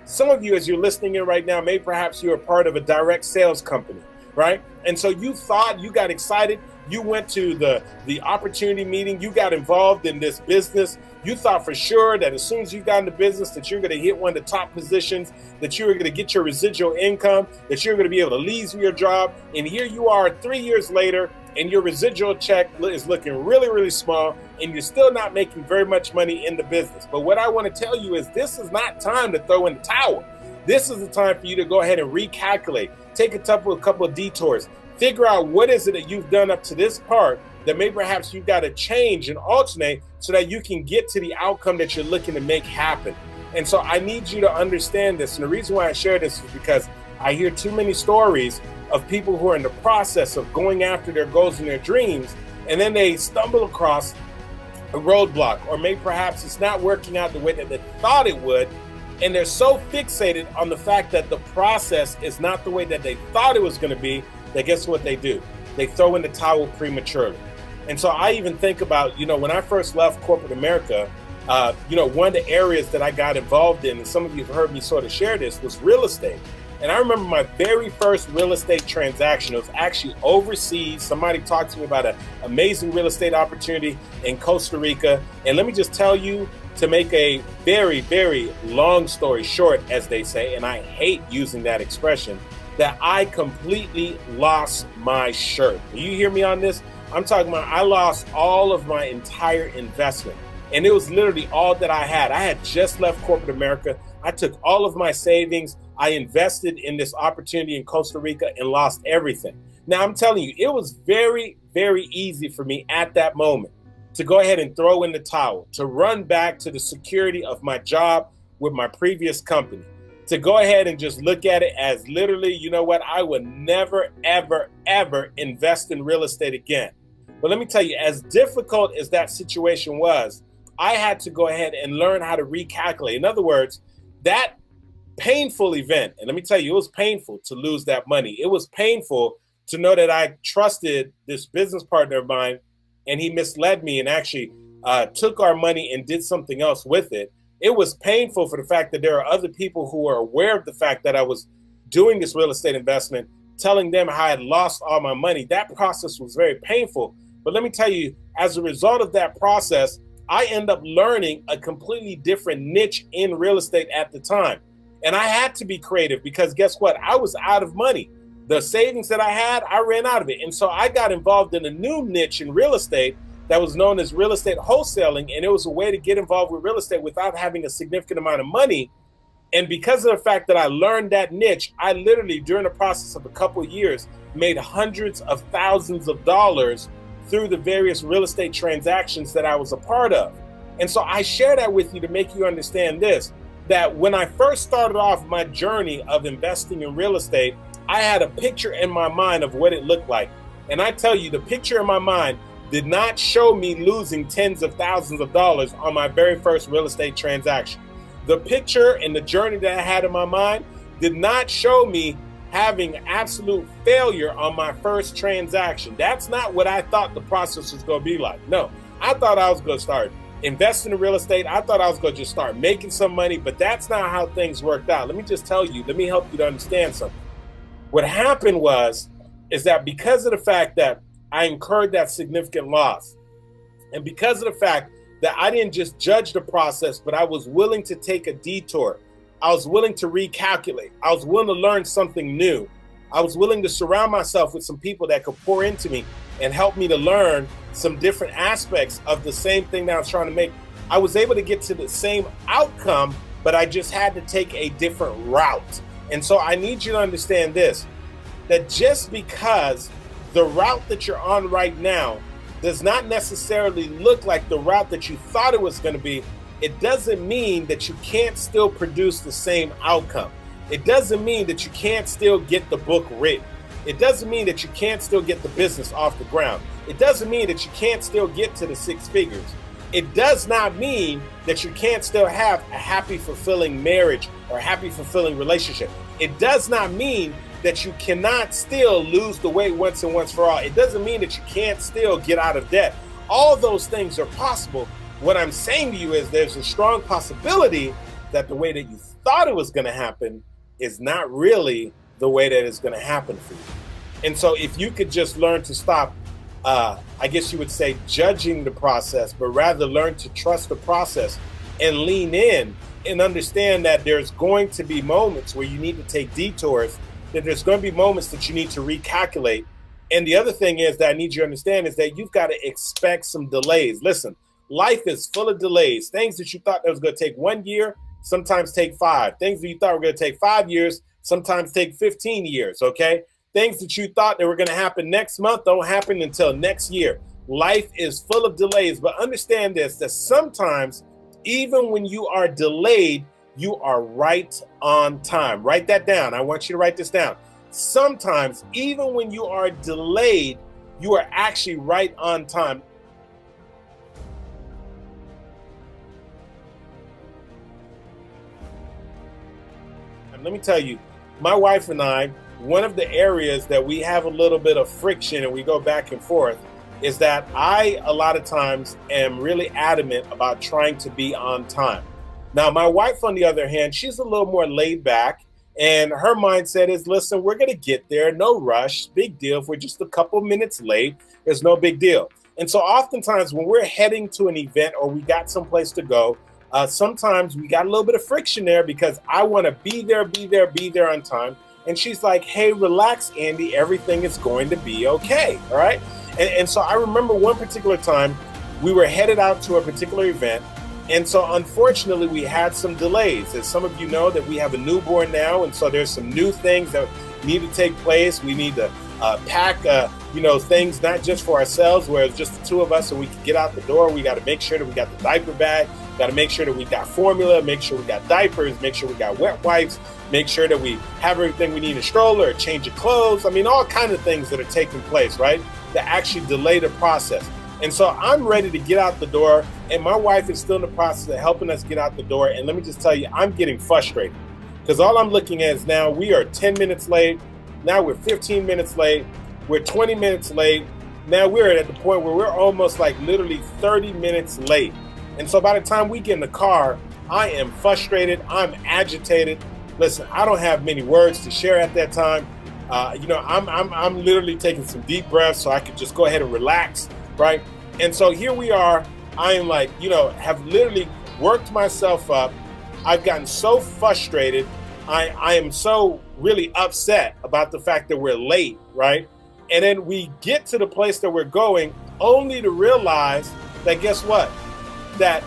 Some of you, as you're listening in right now, maybe perhaps you're a part of a direct sales company, right? And so you thought, you got excited, you went to the opportunity meeting, you got involved in this business. You thought for sure that as soon as you got into business that you're going to hit one of the top positions, that you were going to get your residual income, that you're going to be able to leave your job. And here you are 3 years later, and your residual check is looking really, really small, and you're still not making very much money in the business. But what I want to tell you is this is not time to throw in the towel. This is the time for you to go ahead and recalculate. Take a couple of detours. Figure out what is it that you've done up to this part that maybe perhaps you've got to change and alternate so that you can get to the outcome that you're looking to make happen. And so I need you to understand this. And the reason why I share this is because I hear too many stories of people who are in the process of going after their goals and their dreams, and then they stumble across a roadblock, or maybe perhaps it's not working out the way that they thought it would. And they're so fixated on the fact that the process is not the way that they thought it was going to be, that guess what they do? They throw in the towel prematurely. And so I even think about, when I first left corporate America, one of the areas that I got involved in, and some of you have heard me sort of share this, was real estate. And I remember my very first real estate transaction. It was actually overseas. Somebody talked to me about an amazing real estate opportunity in Costa Rica. And let me just tell you, to make a very, very long story short, as they say, and I hate using that expression, that I completely lost my shirt. Do you hear me on this? I'm talking about I lost all of my entire investment. And it was literally all that I had. I had just left corporate America. I took all of my savings. I invested in this opportunity in Costa Rica and lost everything. Now, I'm telling you, it was very, very easy for me at that moment to go ahead and throw in the towel, to run back to the security of my job with my previous company, to go ahead and just look at it as literally, you know what, I would never, ever, ever invest in real estate again. But let me tell you, as difficult as that situation was, I had to go ahead and learn how to recalculate. In other words, that painful event, and let me tell you, it was painful to lose that money. It was painful to know that I trusted this business partner of mine, and he misled me and actually took our money and did something else with it. It was painful for the fact that there are other people who were aware of the fact that I was doing this real estate investment, telling them how I had lost all my money. That process was very painful. But let me tell you, as a result of that process, I ended up learning a completely different niche in real estate at the time. And I had to be creative because guess what? I was out of money. The savings that I had, I ran out of it. And so I got involved in a new niche in real estate that was known as real estate wholesaling. And it was a way to get involved with real estate without having a significant amount of money. And because of the fact that I learned that niche, I literally, during the process of a couple of years, made hundreds of thousands of dollars through the various real estate transactions that I was a part of. And so I share that with you to make you understand this, that when I first started off my journey of investing in real estate, I had a picture in my mind of what it looked like. And I tell you, the picture in my mind did not show me losing tens of thousands of dollars on my very first real estate transaction. The picture and the journey that I had in my mind did not show me having absolute failure on my first transaction. That's not what I thought the process was going to be like. No, I thought I was going to start invest in real estate. I thought I was going to just start making some money, but that's not how things worked out. Let me just tell you, let me help you to understand something. What happened is that because of the fact that I incurred that significant loss, and because of the fact that I didn't just judge the process, but I was willing to take a detour, I was willing to recalculate, I was willing to learn something new, I was willing to surround myself with some people that could pour into me and help me to learn some different aspects of the same thing that I was trying to make. I was able to get to the same outcome, but I just had to take a different route. And so I need you to understand this, that just because the route that you're on right now does not necessarily look like the route that you thought it was going to be, it doesn't mean that you can't still produce the same outcome. It doesn't mean that you can't still get the book written. It doesn't mean that you can't still get the business off the ground. It doesn't mean that you can't still get to the 6 figures. It does not mean that you can't still have a happy, fulfilling marriage or a happy, fulfilling relationship. It does not mean that you cannot still lose the weight once and once for all. It doesn't mean that you can't still get out of debt. All those things are possible. What I'm saying to you is there's a strong possibility that the way that you thought it was going to happen is not really the way that it's going to happen for you. And so if you could just learn to stop, I guess you would say, judging the process, but rather learn to trust the process and lean in and understand that there's going to be moments where you need to take detours, that there's going to be moments that you need to recalculate. And the other thing is that I need you to understand is that you've got to expect some delays. Listen, life is full of delays. Things that you thought that was going to take 1 year, sometimes take 5. Things that you thought were going to take 5 years, sometimes take 15 years, okay? Things that you thought that were going to happen next month don't happen until next year. Life is full of delays, but understand this, that sometimes even when you are delayed, you are right on time. Write that down. I want you to write this down. Sometimes even when you are delayed, you are actually right on time. And let me tell you, my wife and I, one of the areas that we have a little bit of friction and we go back and forth is that I, a lot of times, am really adamant about trying to be on time. Now, my wife, on the other hand, she's a little more laid back, and her mindset is, listen, we're going to get there. No rush. Big deal. If we're just a couple minutes late, there's no big deal. And so oftentimes when we're heading to an event or we got someplace to go, sometimes we got a little bit of friction there because I want to be there on time. And she's like, hey, relax, Andy. Everything is going to be okay. All right. And so I remember one particular time we were headed out to a particular event. And so unfortunately, we had some delays. As some of you know, that we have a newborn now. And so there's some new things that need to take place. We need to pack, things not just for ourselves, where it's just the two of us so we can get out the door. We got to make sure that we got the diaper bag. Got to make sure that we got formula, make sure we got diapers, make sure we got wet wipes, make sure that we have everything we need, a stroller, a change of clothes. I mean, all kinds of things that are taking place, right? That actually delay the process. And so I'm ready to get out the door, and my wife is still in the process of helping us get out the door. And let me just tell you, I'm getting frustrated because all I'm looking at is now we are 10 minutes late. Now we're 15 minutes late. We're 20 minutes late. Now we're at the point where we're almost like literally 30 minutes late. And so by the time we get in the car, I am frustrated. I'm agitated. Listen, I don't have many words to share at that time. I'm literally taking some deep breaths so I could just go ahead and relax, right? And so here we are. I am like, have literally worked myself up. I've gotten so frustrated. I am so really upset about the fact that we're late, right? And then we get to the place that we're going only to realize that, guess what? That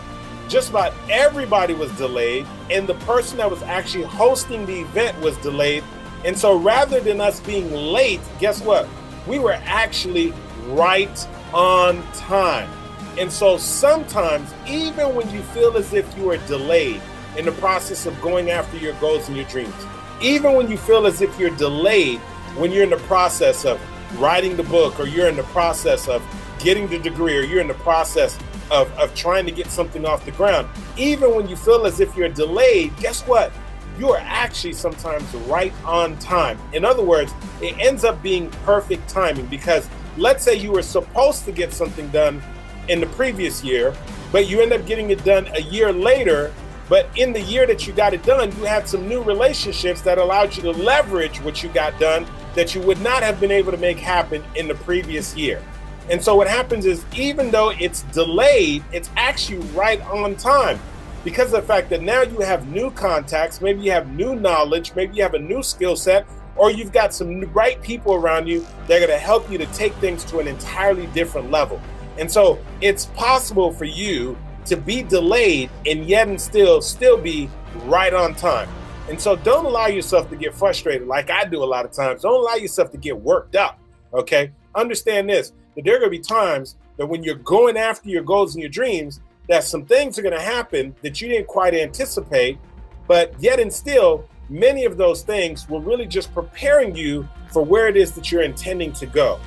just about everybody was delayed, and the person that was actually hosting the event was delayed. And so rather than us being late, guess what? We were actually right on time. And so sometimes, even when you feel as if you are delayed in the process of going after your goals and your dreams, even when you feel as if you're delayed when you're in the process of writing the book, or you're in the process of getting the degree, or you're in the process of trying to get something off the ground, even when you feel as if you're delayed, guess what? You are actually sometimes right on time. In other words, it ends up being perfect timing, because let's say you were supposed to get something done in the previous year, but you end up getting it done a year later. But in the year that you got it done, you had some new relationships that allowed you to leverage what you got done that you would not have been able to make happen in the previous year. And so what happens is, even though it's delayed, it's actually right on time, because of the fact that now you have new contacts, maybe you have new knowledge, maybe you have a new skill set, or you've got some right people around you that are going to help you to take things to an entirely different level. And so it's possible for you to be delayed and yet and still be right on time. And so don't allow yourself to get frustrated like I do a lot of times. Don't allow yourself to get worked up, okay? Understand this, that there are going to be times that when you're going after your goals and your dreams, that some things are going to happen that you didn't quite anticipate, but yet and still, many of those things were really just preparing you for where it is that you're intending to go.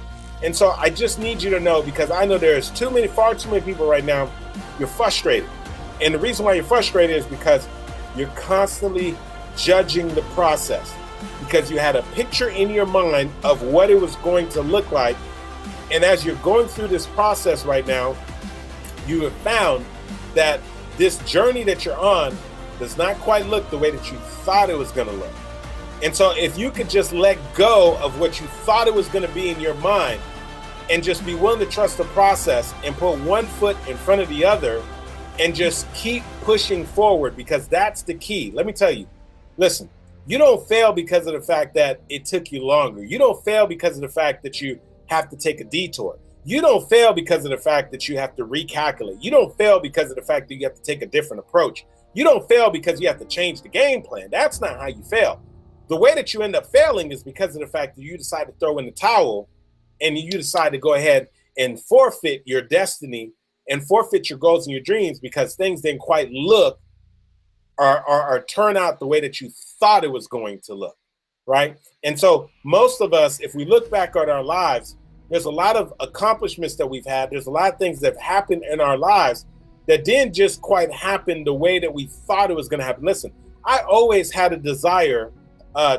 And so I just need you to know, because I know there's far too many people right now, you're frustrated. And the reason why you're frustrated is because you're constantly judging the process, because you had a picture in your mind of what it was going to look like. And as you're going through this process right now, you have found that this journey that you're on does not quite look the way that you thought it was going to look. And so if you could just let go of what you thought it was going to be in your mind and just be willing to trust the process and put one foot in front of the other and just keep pushing forward, because that's the key. Let me tell you, listen, you don't fail because of the fact that it took you longer. You don't fail because of the fact that you have to take a detour. You don't fail because of the fact that you have to recalculate. You don't fail because of the fact that you have to take a different approach. You don't fail because you have to change the game plan. That's not how you fail. The way that you end up failing is because of the fact that you decide to throw in the towel and you decide to go ahead and forfeit your destiny and forfeit your goals and your dreams because things didn't quite look or turn out the way that you thought it was going to look, right? And so most of us, if we look back at our lives, there's a lot of accomplishments that we've had. There's a lot of things that have happened in our lives that didn't just quite happen the way that we thought it was going to happen. Listen, I always had a desire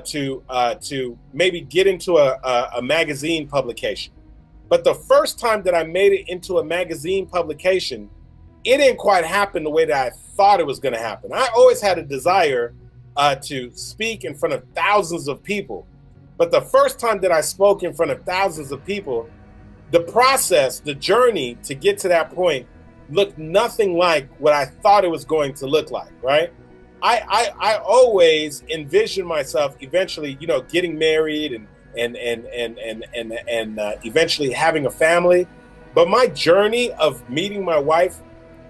to maybe get into a magazine publication. But the first time that I made it into a magazine publication, it didn't quite happen the way that I thought it was going to happen. I always had a desire to speak in front of thousands of people. But the first time that I spoke in front of thousands of people, the process, the journey to get to that point looked nothing like what I thought it was going to look like, right? I always envisioned myself eventually, getting married and eventually having a family. But my journey of meeting my wife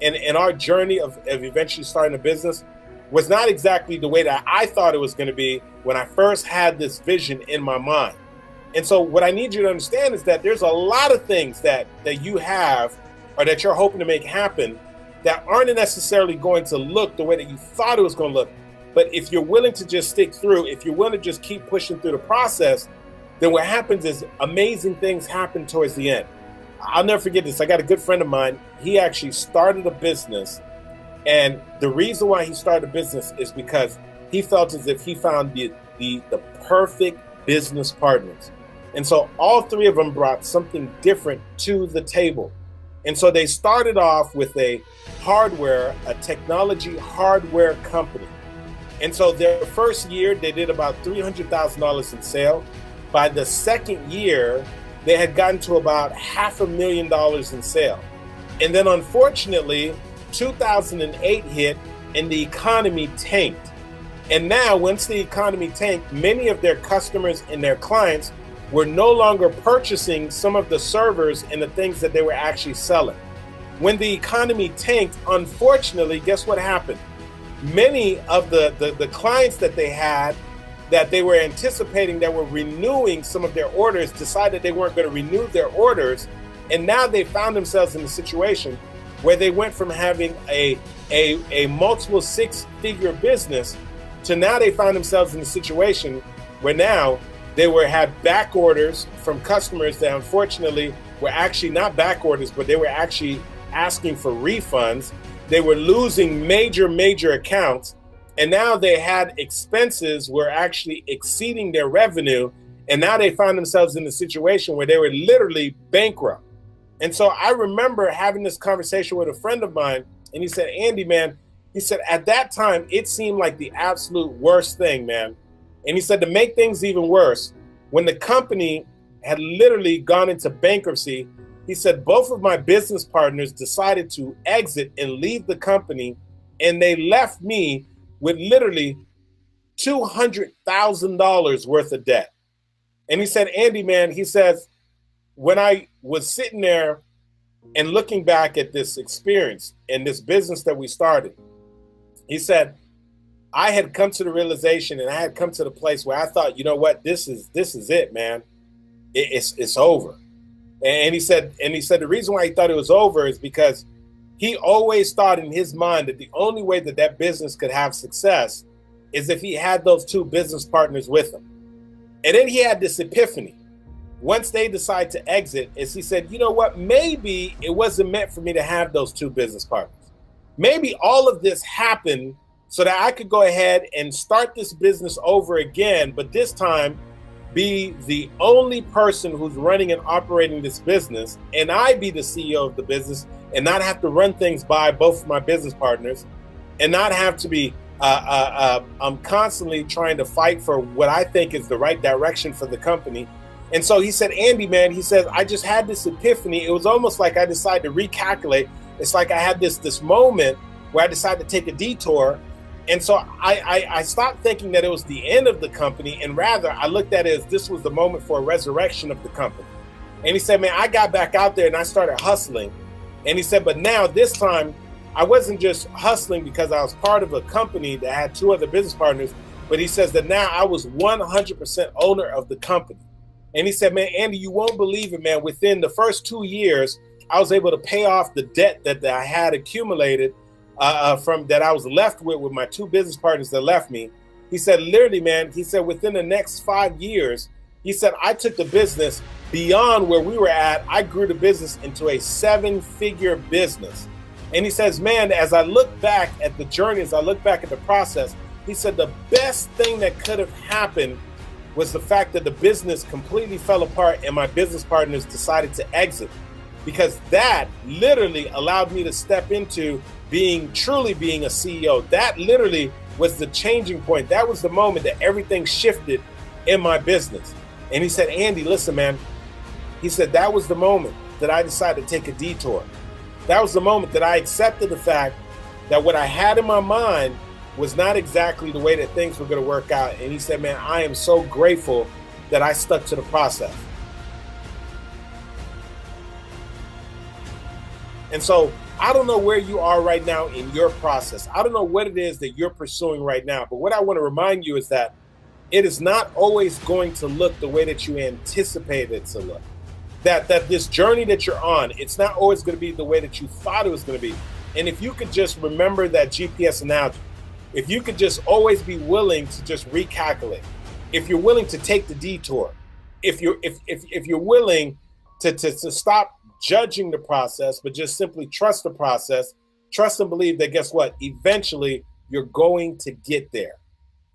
and our journey of eventually starting a business was not exactly the way that I thought it was going to be when I first had this vision in my mind. And so what I need you to understand is that there's a lot of things that you have or that you're hoping to make happen that aren't necessarily going to look the way that you thought it was going to look. But if you're willing to just stick through, if you're willing to just keep pushing through the process, then what happens is amazing things happen towards the end. I'll never forget this. I got a good friend of mine. He actually started a business. And the reason why he started a business is because he felt as if he found the perfect business partners. And so all three of them brought something different to the table. And so they started off with a technology hardware company. And so their first year, they did about $300,000 in sales. By the second year, they had gotten to about $500,000 in sales. And then unfortunately, 2008 hit and the economy tanked. And now once the economy tanked, many of their customers and their clients were no longer purchasing some of the servers and the things that they were actually selling. When the economy tanked, unfortunately, guess what happened? Many of the clients that they had that they were anticipating that were renewing some of their orders decided they weren't going to renew their orders. And now they found themselves in a situation where they went from having a multiple six-figure business to now they found themselves in a situation where now they had back orders from customers that unfortunately were actually not back orders, but they were actually asking for refunds. They were losing major accounts. And now they had expenses were actually exceeding their revenue. And now they found themselves in a situation where they were literally bankrupt. And so I remember having this conversation with a friend of mine, and he said, Andy, man, he said, at that time, it seemed like the absolute worst thing, man. And he said, to make things even worse, when the company had literally gone into bankruptcy, he said, both of my business partners decided to exit and leave the company, and they left me with literally $200,000 worth of debt. And he said, Andy, man, he says, when I was sitting there and looking back at this experience and this business that we started, he said, I had come to the realization, and I had come to the place where I thought, you know what, this is it, man. It's over. And he said the reason why he thought it was over is because he always thought in his mind that the only way that that business could have success is if he had those two business partners with him. And then he had this epiphany. Once they decide to exit, is he said, you know what, maybe it wasn't meant for me to have those two business partners. Maybe all of this happened so that I could go ahead and start this business over again, but this time be the only person who's running and operating this business, and I be the CEO of the business and not have to run things by both of my business partners and not have to be I'm constantly trying to fight for what I think is the right direction for the company. And so he said, Andy, man, he says, I just had this epiphany. It was almost like I decided to recalculate. It's like I had this moment where I decided to take a detour. And so I stopped thinking that it was the end of the company, and rather I looked at it as this was the moment for a resurrection of the company. And he said, man, I got back out there and I started hustling. And he said, but now this time I wasn't just hustling because I was part of a company that had two other business partners, but he says that now I was 100% owner of the company. And he said, man, Andy, you won't believe it, man. Within the first 2 years, I was able to pay off the debt that I had accumulated from that I was left with my two business partners that left me. He said, literally, man, he said, within the next 5 years, he said, I took the business beyond where we were at. I grew the business into a 7-figure business. And he says, man, as I look back at the journey, as I look back at the process, he said, the best thing that could have happened was the fact that the business completely fell apart and my business partners decided to exit, because that literally allowed me to step into truly being a CEO. That literally was the changing point. That was the moment that everything shifted in my business. And he said, Andy, listen, man, he said, that was the moment that I decided to take a detour. That was the moment that I accepted the fact that what I had in my mind was not exactly the way that things were going to work out. And he said, man, I am so grateful that I stuck to the process. And so I don't know where you are right now in your process. I don't know what it is that you're pursuing right now. But what I want to remind you is that it is not always going to look the way that you anticipate it to look. That this journey that you're on, it's not always going to be the way that you thought it was going to be. And if you could just remember that GPS analogy, if you could just always be willing to just recalculate, if you're willing to take the detour, if you're willing to stop judging the process, but just simply trust the process, trust and believe that, guess what? Eventually you're going to get there.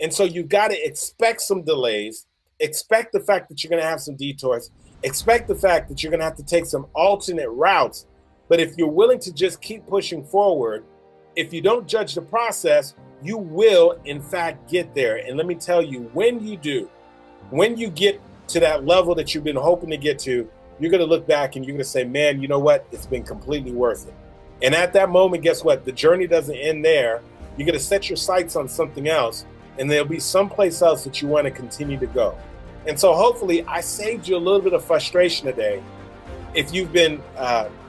And so you got to expect some delays, expect the fact that you're going to have some detours, expect the fact that you're going to have to take some alternate routes. But if you're willing to just keep pushing forward, if you don't judge the process, you will in fact get there. And let me tell you, when you do, when you get to that level that you've been hoping to get to, you're going to look back and you're going to say, man, you know what? It's been completely worth it. And at that moment, guess what? The journey doesn't end there. You're going to set your sights on something else, and there'll be someplace else that you want to continue to go. And so hopefully I saved you a little bit of frustration today. If you've been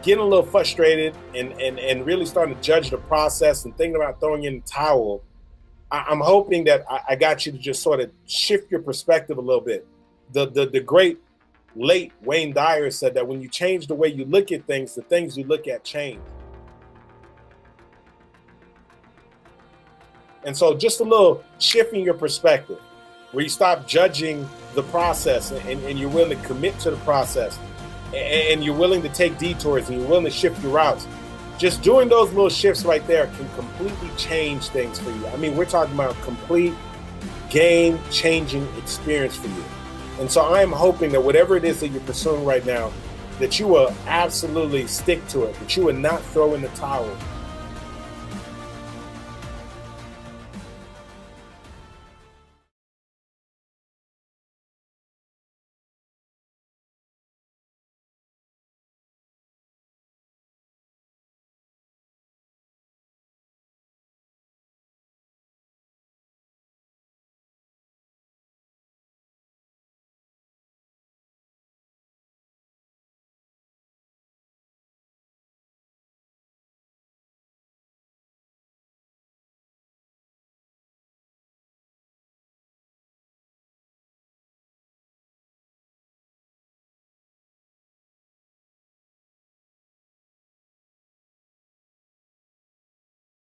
getting a little frustrated and really starting to judge the process and thinking about throwing in the towel, I'm hoping that I got you to just sort of shift your perspective a little bit. The great late Wayne Dyer said that when you change the way you look at things, the things you look at change. And so just a little shifting your perspective where you stop judging the process and you're willing to commit to the process and you're willing to take detours and you're willing to shift your routes. Just doing those little shifts right there can completely change things for you. I mean, we're talking about complete game-changing experience for you. And so I am hoping that whatever it is that you're pursuing right now, that you will absolutely stick to it, that you would not throw in the towel,